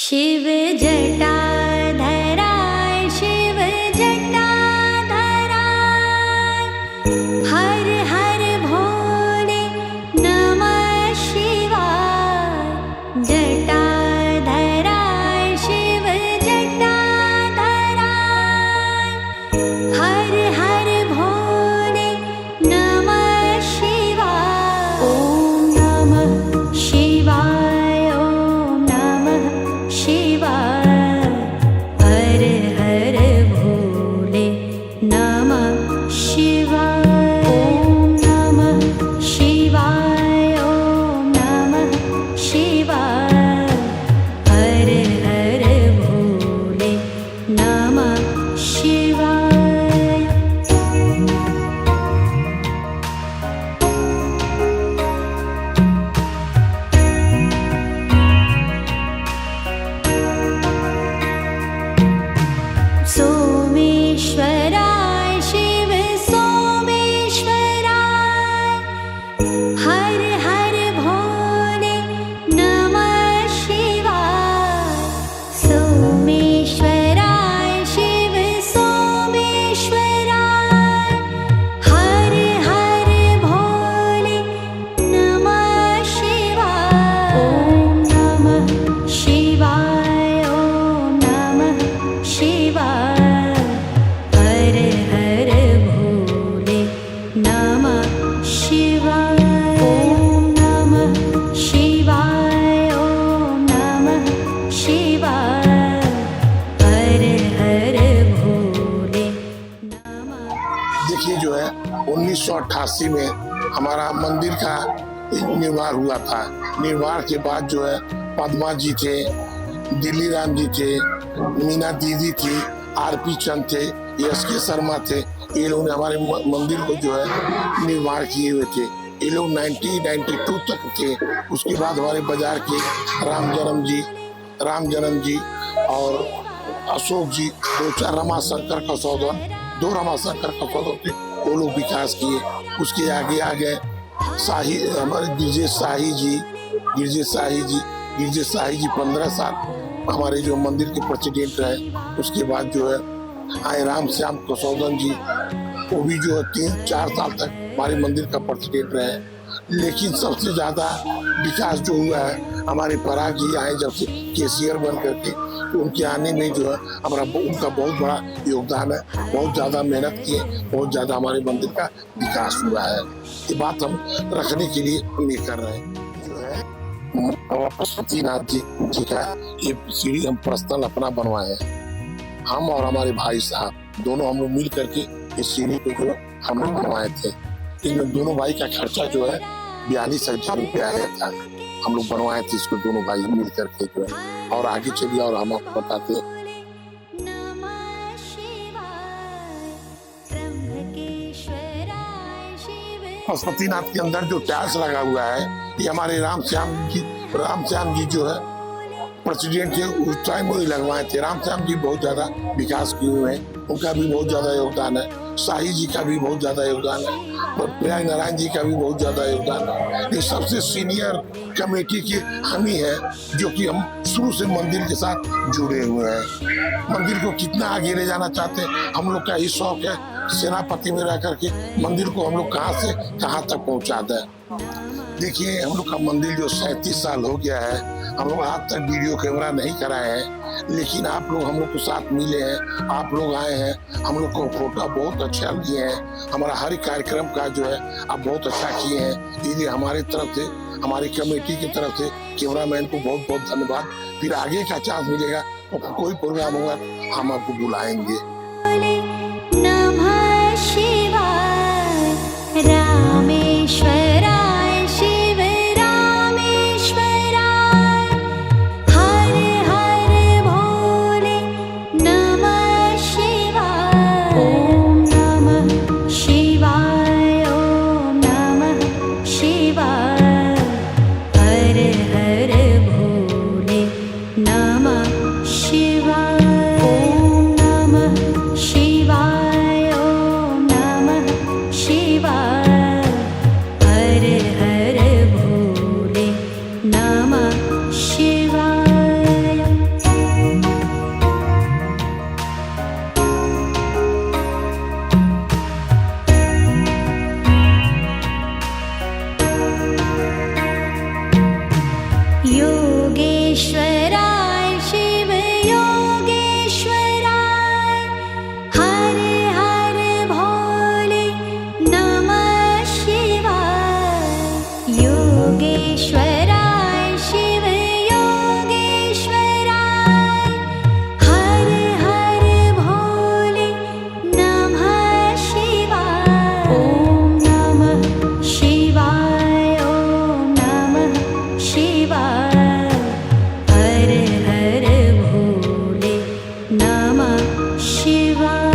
शिव जटाधराय शिव जटाधराय हर हर भोले नमः शिवाय जटाधराय शिव जटाधराय हर हर भोले नमः शिवाय ओम नमः शिवाय ओम नमः शिवाय हर हर भोले नमः शिवाय ओम नमः शिवाय ओम नमः शिवाय हर हर भोले नमः शिवाय। सोमेश्वराय शिव सोमेश्वराय हर हर भोले नमः शिवाय सोमेश्वराय शिव सोमेश्वराय हर हर भोले नमः शिवाय ओम नमः शिवाय ओम नमः शिवाय हर हर भोले नमः शिवाय ओम नमः शिवाय ओम नमः शिवाय हर हर भोले नमः। देखिए जो है 1988 में हमारा मंदिर का निर्माण हुआ था। निर्माण के बाद जो है पद्मा जी थे, दिल्ली राम जी थे, मीना दीदी थी, आरपी चंद थे, एस के शर्मा थे। ये लोग ने हमारे मंदिर को जो है निर्माण किए हुए थे। ये लोग 1992 तक थे। उसके बाद हमारे बाजार के राम जन्म जी और अशोक जी, दो रमाशंकर का सौदा थे, वो लोग विकास किए। उसके आगे आ गए शाही हमारे गिरजे शाही जी 15 साल हमारे जो मंदिर के प्रेसिडेंट रहे। उसके बाद जो है आए राम श्याम कसौदन जी, वो भी जो है 3-4 साल तक हमारे मंदिर का प्रेसिडेंट रहे। लेकिन सबसे ज्यादा विकास जो हुआ है हमारे पराग जी आए जब से केसीआर बन करके, तो उनके आने में जो है उनका बहुत बड़ा योगदान है। बहुत ज्यादा मेहनत किए, बहुत ज्यादा हमारे मंदिर का विकास हुआ है। ये बात हम रखने के लिए उम्मीद कर रहे हैं। जो है पशुपतिनाथ जी का ये सीढ़ी हम पर्सनल अपना बनवाए हैं। हम और हमारे भाई साहब दोनों हम लोग मिल करके इस सीढ़ी को जो हम लोग बनवाए थे। इनमें दोनों भाई का खर्चा जो है 42,000 रुपया आया था। हम लोग बनवाए थे इसको दोनों भाई मिल करके जो है। और आगे चलिए और हम आपको बताते हैं। नमः शिवाय त्र्यंबकेश्वराय शिव पशुपतिनाथ के अंदर जो टाइल्स लगा हुआ है, ये हमारे राम श्याम जी जो है प्रेसिडेंट थे, उस टाइम वही लगवाए थे। राम श्याम जी बहुत ज्यादा विकास किए हुए हैं, उनका भी बहुत ज्यादा योगदान है। शाही जी का भी बहुत ज्यादा योगदान है और प्रयाग नारायण जी का भी बहुत ज्यादा योगदान है। ये सबसे सीनियर कमेटी के हम ही हैं, जो कि हम शुरू से मंदिर के साथ जुड़े हुए हैं। मंदिर को कितना आगे ले जाना चाहते हैं, हम लोग का ही शौक है। सेनापति में रह करके मंदिर को हम लोग कहाँ से कहाँ तक पहुँचा दें। देखिए हम लोग का मंदिर जो 37 साल हो गया है, हम लोग आज तक वीडियो कैमरा नहीं कराए हैं। लेकिन आप लोग हम लोग के साथ मिले हैं, आप लोग आए हैं, हम लोग को फोटो बहुत अच्छा लिए हैं। हमारा हर कार्यक्रम का जो है आप बहुत अच्छा किए हैं। इसलिए हमारे तरफ से, हमारी कमेटी की तरफ से कैमरामैन को बहुत बहुत धन्यवाद। फिर आगे का चांस मिलेगा तो कोई प्रोग्राम होगा हम आपको बुलाएंगे। नमः शिवाय रामेश्वराय शिव रामेश्वराय हर हर भोले नमः शिवाय ओम नमः शिवाय ओम नमः शिवाय हर हर भोले नमः शिवाय ओम नमः शिवाय शिवाय